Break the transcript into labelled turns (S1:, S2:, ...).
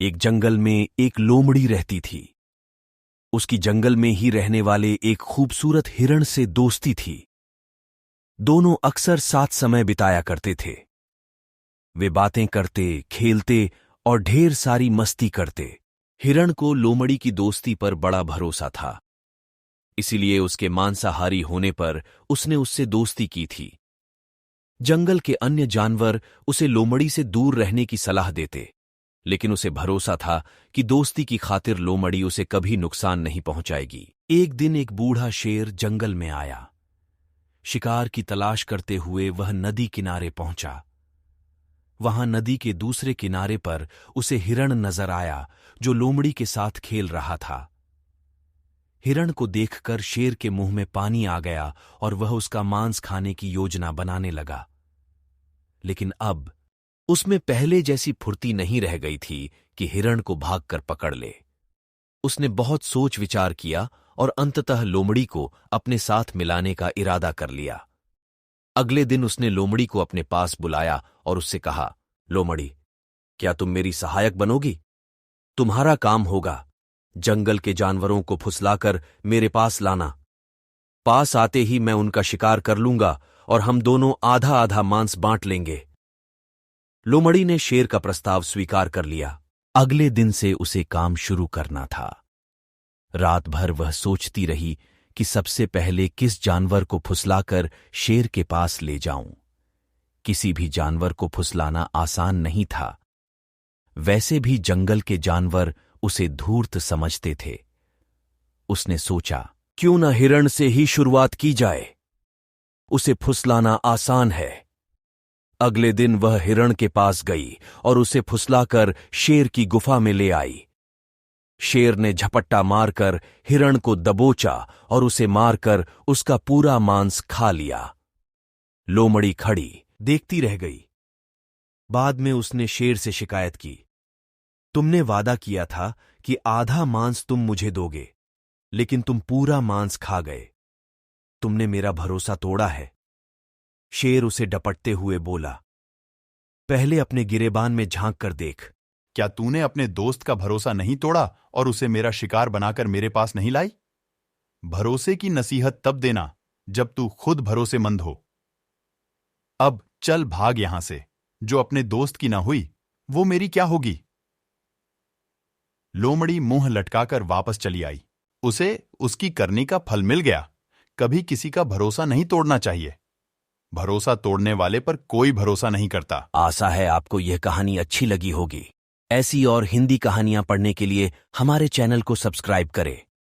S1: एक जंगल में एक लोमड़ी रहती थी। उसकी जंगल में ही रहने वाले एक खूबसूरत हिरण से दोस्ती थी। दोनों अक्सर साथ समय बिताया करते थे। वे बातें करते, खेलते और ढेर सारी मस्ती करते। हिरण को लोमड़ी की दोस्ती पर बड़ा भरोसा था, इसीलिए उसके मांसाहारी होने पर उसने उससे दोस्ती की थी। जंगल के अन्य जानवर उसे लोमड़ी से दूर रहने की सलाह देते, लेकिन उसे भरोसा था कि दोस्ती की खातिर लोमड़ी उसे कभी नुकसान नहीं पहुंचाएगी। एक दिन एक बूढ़ा शेर जंगल में आया। शिकार की तलाश करते हुए वह नदी किनारे पहुंचा। वहां नदी के दूसरे किनारे पर उसे हिरण नजर आया, जो लोमड़ी के साथ खेल रहा था। हिरण को देखकर शेर के मुंह में पानी आ गया और वह उसका मांस खाने की योजना बनाने लगा। लेकिन अब उसमें पहले जैसी फुर्ती नहीं रह गई थी कि हिरण को भागकर पकड़ ले। उसने बहुत सोच विचार किया और अंततः लोमड़ी को अपने साथ मिलाने का इरादा कर लिया। अगले दिन उसने लोमड़ी को अपने पास बुलाया और उससे कहा, लोमड़ी, क्या तुम मेरी सहायक बनोगी? तुम्हारा काम होगा जंगल के जानवरों को फुसलाकर मेरे पास लाना। पास आते ही मैं उनका शिकार कर लूंगा और हम दोनों आधा आधा मांस बांट लेंगे। लोमड़ी ने शेर का प्रस्ताव स्वीकार कर लिया। अगले दिन से उसे काम शुरू करना था। रात भर वह सोचती रही कि सबसे पहले किस जानवर को फुसलाकर शेर के पास ले जाऊं। किसी भी जानवर को फुसलाना आसान नहीं था। वैसे भी जंगल के जानवर उसे धूर्त समझते थे। उसने सोचा, क्यों न हिरण से ही शुरुआत की जाए, उसे फुसलाना आसान है। अगले दिन वह हिरण के पास गई और उसे फुसलाकर शेर की गुफा में ले आई। शेर ने झपट्टा मारकर हिरण को दबोचा और उसे मारकर उसका पूरा मांस खा लिया। लोमड़ी खड़ी देखती रह गई। बाद में उसने शेर से शिकायत की, तुमने वादा किया था कि आधा मांस तुम मुझे दोगे, लेकिन तुम पूरा मांस खा गए। तुमने मेरा भरोसा तोड़ा है। शेर उसे डपटते हुए बोला, पहले अपने गिरेबान में झांक कर देख।
S2: क्या तूने अपने दोस्त का भरोसा नहीं तोड़ा और उसे मेरा शिकार बनाकर मेरे पास नहीं लाई? भरोसे की नसीहत तब देना जब तू खुद भरोसेमंद हो। अब चल भाग यहां से। जो अपने दोस्त की ना हुई वो मेरी क्या होगी? लोमड़ी मुंह लटकाकर वापस चली आई। उसे उसकी करनी का फल मिल गया। कभी किसी का भरोसा नहीं तोड़ना चाहिए। भरोसा तोड़ने वाले पर कोई भरोसा नहीं करता।
S1: आशा है आपको यह कहानी अच्छी लगी होगी। ऐसी और हिंदी कहानियां पढ़ने के लिए हमारे चैनल को सब्सक्राइब करें।